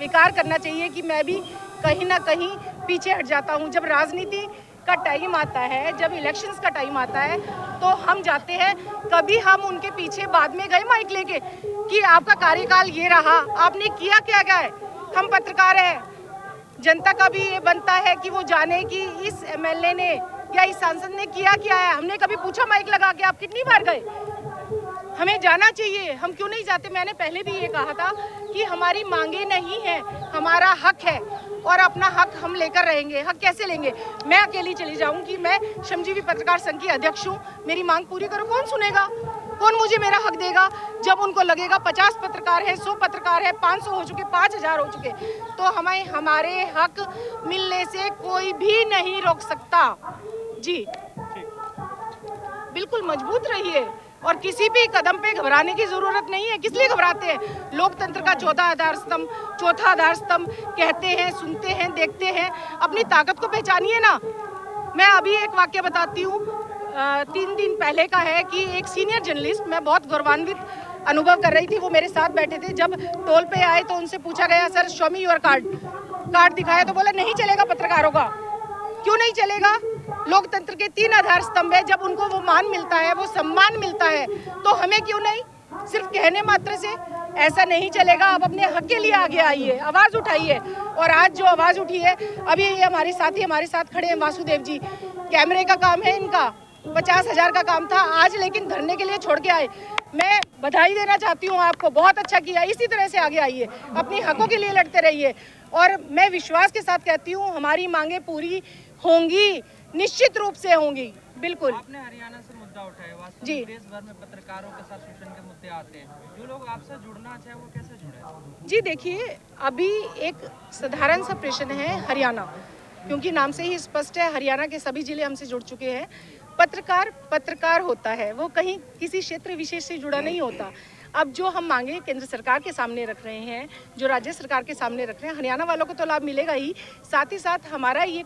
स्वीकार करना चाहिए कि मैं भी कहीं ना कहीं पीछे हट जाता हूँ। जब राजनीति का टाइम आता है, जब इलेक्शंस का टाइम आता है, तो हम जाते हैं। कभी हम उनके पीछे बाद में गए माइक लेके कि आपका कार्यकाल ये रहा, आपने किया क्या क्या है। हम पत्रकार हैं, जनता का भी ये बनता है कि वो जाने कि इस एमएलए ने या इस सांसद ने किया क्या है। हमने कभी पूछा माइक लगा के आप कितनी बार गए? हमें जाना चाहिए, हम क्यों नहीं जाते? मैंने पहले भी ये कहा था कि हमारी मांगे नहीं है, हमारा हक है और अपना हक हम लेकर रहेंगे। हक कैसे लेंगे? मैं अकेली चली जाऊंगी? मैं श्रमजीवी पत्रकार संघ की अध्यक्ष हूँ, मेरी मांग पूरी करो, कौन सुनेगा? कौन मुझे मेरा हक देगा? जब उनको लगेगा 50 पत्रकार है, 100 पत्रकार है, 500 हो चुके, 5000 हो चुके, तो हमें हमारे हक मिलने से कोई भी नहीं रोक सकता। जी बिल्कुल मजबूत रहिए और किसी भी कदम पे घबराने की जरूरत नहीं है। किस लिए घबराते हैं? लोकतंत्र का चौथा आधार स्तंभ कहते हैं, सुनते हैं, देखते हैं, अपनी ताकत को पहचानिए ना। मैं अभी एक वाक्य बताती हूँ, 3 दिन पहले का है कि एक सीनियर जर्नलिस्ट, मैं बहुत गौरवान्वित अनुभव कर रही थी, वो मेरे साथ बैठे थे। जब टोल पे आए तो उनसे पूछा गया, sir show me your card दिखाया, तो बोला नहीं चलेगा पत्रकारों का। क्यों नहीं चलेगा? लोकतंत्र के 3 आधार स्तंभ है, जब उनको वो मान मिलता है, वो सम्मान मिलता है, तो हमें क्यों नहीं? सिर्फ कहने मात्र से ऐसा नहीं चलेगा। आप अपने हक के लिए आगे आइए, आवाज उठाइए। और आज जो आवाज उठी है, अभी ये हमारे साथी हमारे साथ खड़े हैं, वासुदेव जी, कैमरे का काम है इनका, 50,000 का काम था आज, लेकिन धरने के लिए छोड़ के आए। मैं बधाई देना चाहती हूँ आपको, बहुत अच्छा किया। इसी तरह से आगे आइए, अपने हकों के लिए लड़ते रहिए। और मैं विश्वास के साथ कहती हूँ, हमारी मांगे पूरी होंगी, निश्चित रूप से होंगी। बिल्कुल। आपने हरियाणा से मुद्दा उठाया, वास्तव में देश भर में पत्रकारों के साथ शोषण के मुद्दे आते हैं, जो लोग आपसे जुड़ना चाहे वो कैसे जुड़े? जी देखिए, अभी एक साधारण सा प्रश्न है हरियाणा, क्योंकि नाम से ही स्पष्ट है, हरियाणा के सभी जिले हमसे जुड़ चुके हैं। पत्रकार होता है, वो कहीं किसी क्षेत्र विशेष से जुड़ा नहीं होता। अब जो हम मांगे केंद्र सरकार के सामने रख रहे हैं, जो राज्य सरकार के सामने रख रहे हैं, हरियाणा वालों को तो लाभ मिलेगा ही, साथ ही साथ हमारी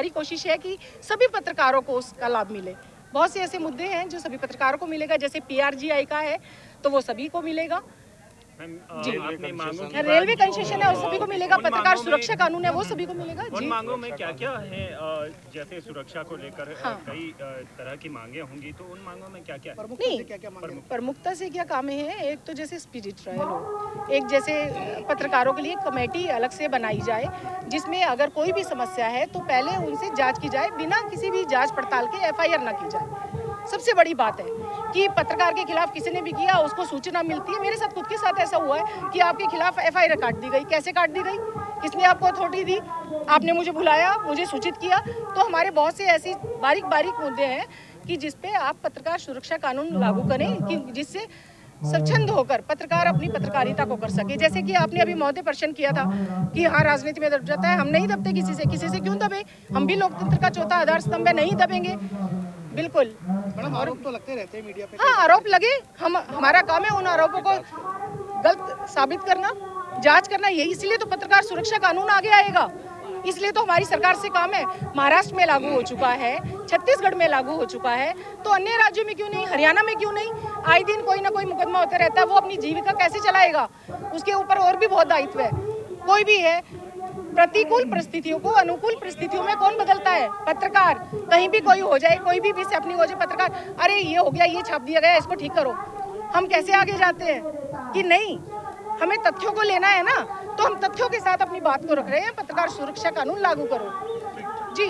कोशिश है कि सभी पत्रकारों को उसका लाभ मिले। बहुत से ऐसे मुद्दे हैं जो सभी पत्रकारों को मिलेगा, जैसे PRGI का है तो वो सभी को मिलेगा। रेलवे कंसेशन है, वो सभी को मिलेगा। पत्रकार सुरक्षा कानून है, वो सभी को मिलेगा। उन मांगों में क्या क्या है? जैसे सुरक्षा को लेकर कई तरह की मांगे होंगी, तो उन मांगों में क्या क्या है? प्रमुखता से क्या काम है? एक तो जैसे स्पीडी ट्रायल हो, एक जैसे पत्रकारों के लिए कमेटी अलग से बनाई जाए, जिसमें अगर कोई भी समस्या है तो पहले उनसे जांच की जाए, बिना किसी भी जांच पड़ताल के FIR ना की जाए। सबसे बड़ी बात है कि पत्रकार के खिलाफ किसी ने भी किया, उसको सूचना मिलती है। मेरे साथ खुद के साथ ऐसा हुआ है कि आपके खिलाफ FIR काट दी गई। कैसे काट दी गई? किसने आपको अथॉरिटी दी? आपने मुझे बुलाया, मुझे सूचित किया। तो हमारे बहुत से ऐसी बारीक मुद्दे हैं कि जिसपे आप पत्रकार सुरक्षा कानून लागू करें, कि जिससे स्वच्छंद होकर पत्रकार अपनी पत्रकारिता को कर सके। जैसे कि आपने अभी महोदय प्रश्न किया था कि हाँ, राजनीति में दब जाता है। हम नहीं दबते किसी से क्यों दबे? हम भी लोकतंत्र का चौथा आधार स्तंभ है, नहीं दबेंगे। बिल्कुल। मैडम, आरोप तो लगते रहते हैं मीडिया पे। हाँ, आरोप लगे, हमारा काम है उन आरोपों को गलत साबित करना, जांच करना। यही इसलिए तो पत्रकार सुरक्षा कानून आगे आएगा, इसलिए तो हमारी सरकार से काम है। महाराष्ट्र में लागू हो चुका है, छत्तीसगढ़ में लागू हो चुका है, तो अन्य राज्यों में क्यों नहीं? हरियाणा में क्यों नहीं? आए दिन कोई ना कोई मुकदमा होता रहता है। वो अपनी जीविका कैसे चलाएगा? उसके ऊपर और भी बहुत दायित्व है। कोई भी है, प्रतिकूल परिस्थितियों को अनुकूल परिस्थितियों में कौन बदलता है? पत्रकार। कहीं भी कोई हो जाए, कोई भी मिसहैपनिंग हो जाए, पत्रकार, अरे ये हो गया, ये छाप दिया गया, इसको ठीक करो। हम कैसे आगे जाते हैं कि नहीं, हमें तथ्यों को लेना है ना, तो हम तथ्यों के साथ अपनी बात को रख रहे हैं। पत्रकार सुरक्षा कानून लागू करो। जी।